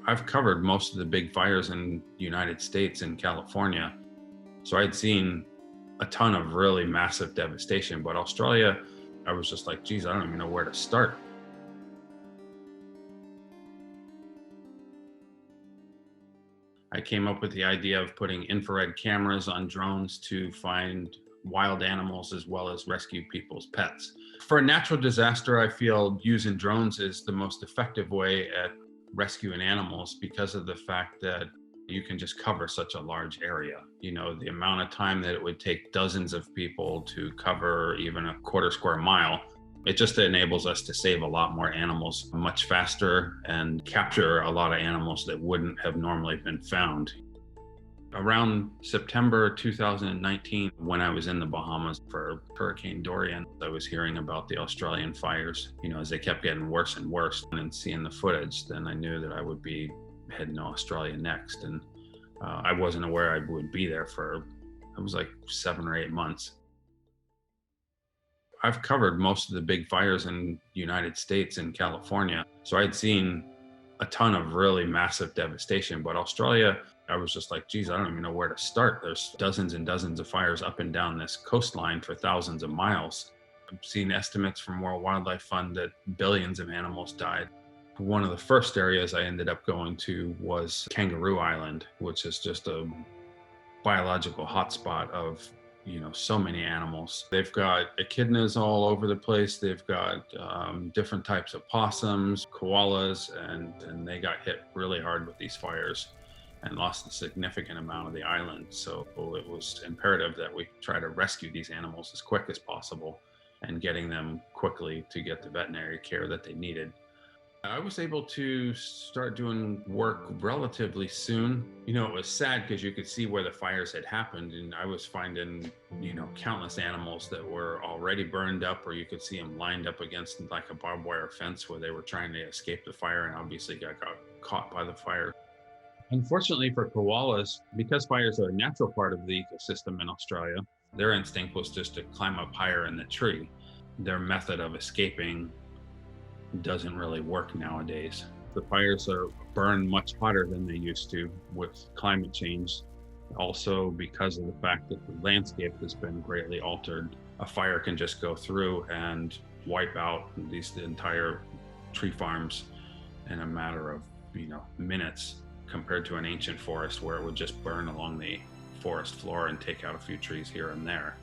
I've covered most of the big fires in the United States and California. So I'd seen a ton of really massive devastation, but Australia, I was just like, geez, I don't even know where to start. I came up with the idea of putting infrared cameras on drones to find wild animals as well as rescue people's pets. For a natural disaster, I feel using drones is the most effective way at rescuing animals because of the fact that you can just cover such a large area. You know, the amount of time that it would take dozens of people to cover even a quarter square mile, it just enables us to save a lot more animals much faster and capture a lot of animals that wouldn't have normally been found. Around September 2019, when I was in the Bahamas for Hurricane Dorian, I was hearing about the Australian fires. You know, as they kept getting worse and worse, and seeing the footage, then I knew that I would be heading to Australia next. And I wasn't aware I would be there for, it was like 7 or 8 months. I've covered most of the big fires in the United States and California. So I'd seen a ton of really massive devastation, but Australia, I was just like, geez, I don't even know where to start. There's dozens and dozens of fires up and down this coastline for thousands of miles. I've seen estimates from World Wildlife Fund that billions of animals died. One of the first areas I ended up going to was Kangaroo Island, which is just a biological hotspot of, you know, so many animals. They've got echidnas all over the place. They've got different types of possums, koalas, and they got hit really hard with these fires and lost a significant amount of the island. So it was imperative that we try to rescue these animals as quick as possible and getting them quickly to get the veterinary care that they needed. I was able to start doing work relatively soon. You know, it was sad because you could see where the fires had happened, and I was finding, you know, countless animals that were already burned up, or you could see them lined up against like a barbed wire fence where they were trying to escape the fire and obviously got caught by the fire. Unfortunately for koalas, because fires are a natural part of the ecosystem in Australia, their instinct was just to climb up higher in the tree. Their method of escaping doesn't really work nowadays. The fires are burned much hotter than they used to with climate change. Also, because of the fact that the landscape has been greatly altered, a fire can just go through and wipe out the entire tree farms in a matter of, you know, minutes, compared to an ancient forest where it would just burn along the forest floor and take out a few trees here and there.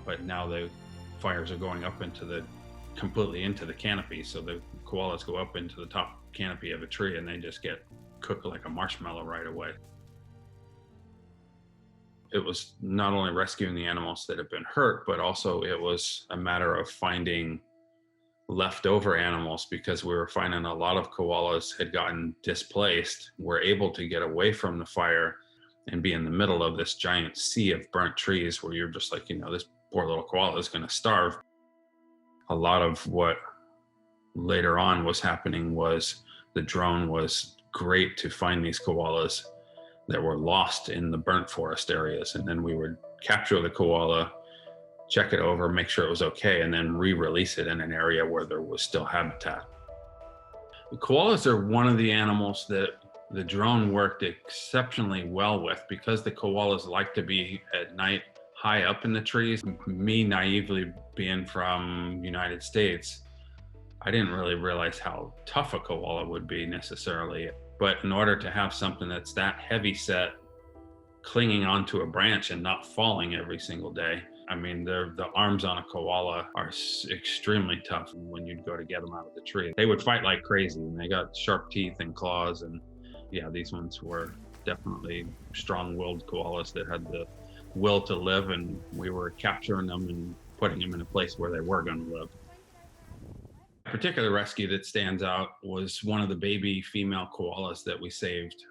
But now the fires are going up completely into the canopy. So the koalas go up into the top canopy of a tree and they just get cooked like a marshmallow right away. It was not only rescuing the animals that have been hurt, but also it was a matter of finding leftover animals, because we were finding a lot of koalas had gotten displaced, were able to get away from the fire and be in the middle of this giant sea of burnt trees where you're just like, you know, this poor little koala is going to starve. A lot of what later on was happening was the drone was great to find these koalas that were lost in the burnt forest areas. And then we would capture the koala, check it over, make sure it was okay, and then re-release it in an area where there was still habitat. The koalas are one of the animals that the drone worked exceptionally well with, because the koalas like to be at night high up in the trees. Me naively being from United States, I didn't really realize how tough a koala would be necessarily. But in order to have something that's that heavy set clinging onto a branch and not falling every single day, I mean, the arms on a koala are extremely tough. When you'd go to get them out of the tree, they would fight like crazy, and they got sharp teeth and claws. And yeah, these ones were definitely strong-willed koalas that had the will to live, and we were capturing them and putting them in a place where they were going to live. A particular rescue that stands out was one of the baby female koalas that we saved.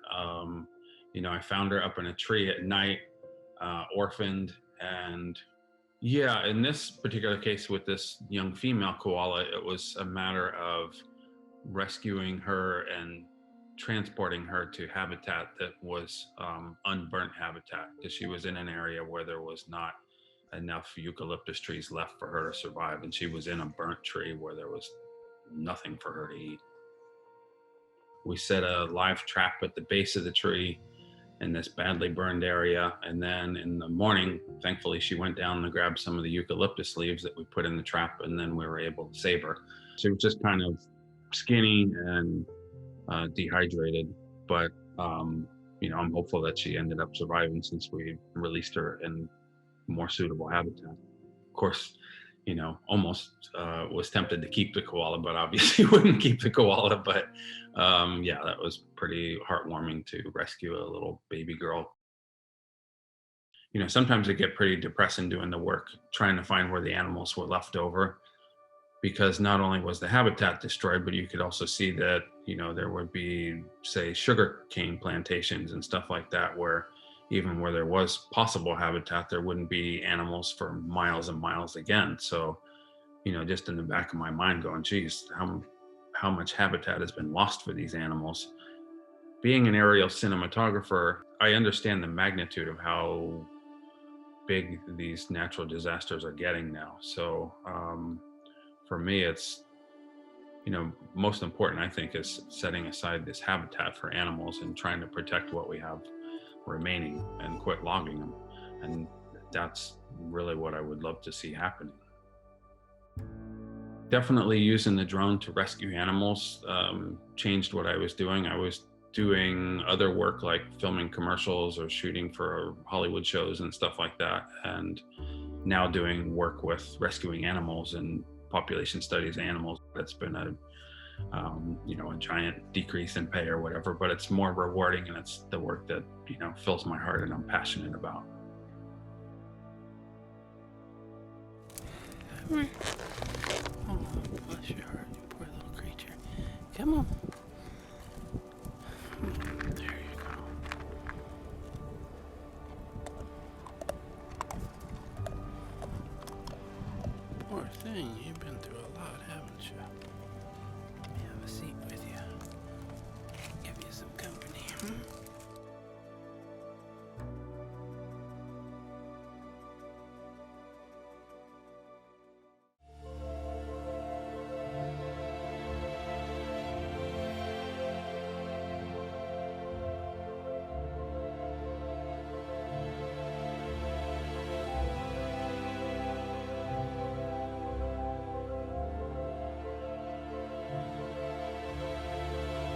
You know, I found her up in a tree at night, orphaned. And yeah, in this particular case with this young female koala, it was a matter of rescuing her and transporting her to habitat that was unburnt habitat, because she was in an area where there was not enough eucalyptus trees left for her to survive, and she was in a burnt tree where there was nothing for her to eat. We set a live trap at the base of the tree in this badly burned area. And then in the morning, thankfully, she went down and grabbed some of the eucalyptus leaves that we put in the trap, and then we were able to save her. She was just kind of skinny and dehydrated, but I'm hopeful that she ended up surviving since we released her in more suitable habitat. Of course, almost was tempted to keep the koala, but obviously wouldn't keep the koala. But yeah, that was pretty heartwarming to rescue a little baby girl. Sometimes it get pretty depressing doing the work, trying to find where the animals were left over, because not only was the habitat destroyed, but you could also see that, there would be, say, sugar cane plantations and stuff like that, where even where there was possible habitat, there wouldn't be animals for miles and miles again. So, just in the back of my mind going, geez, how much habitat has been lost for these animals? Being an aerial cinematographer, I understand the magnitude of how big these natural disasters are getting now. So for me, it's, most important, I think, is setting aside this habitat for animals and trying to protect what we have remaining and quit logging them. And that's really what I would love to see happening. Definitely using the drone to rescue animals changed what I was doing. I was doing other work like filming commercials or shooting for Hollywood shows and stuff like that. And now doing work with rescuing animals and population studies of animals. That's been a giant decrease in pay or whatever, but it's more rewarding, and it's the work that, fills my heart and I'm passionate about. Come here. Oh, bless your heart, you poor little creature. Come on. There you go. Poor thing, you've been through a lot, haven't you? Let me have a seat with you. Give you some company.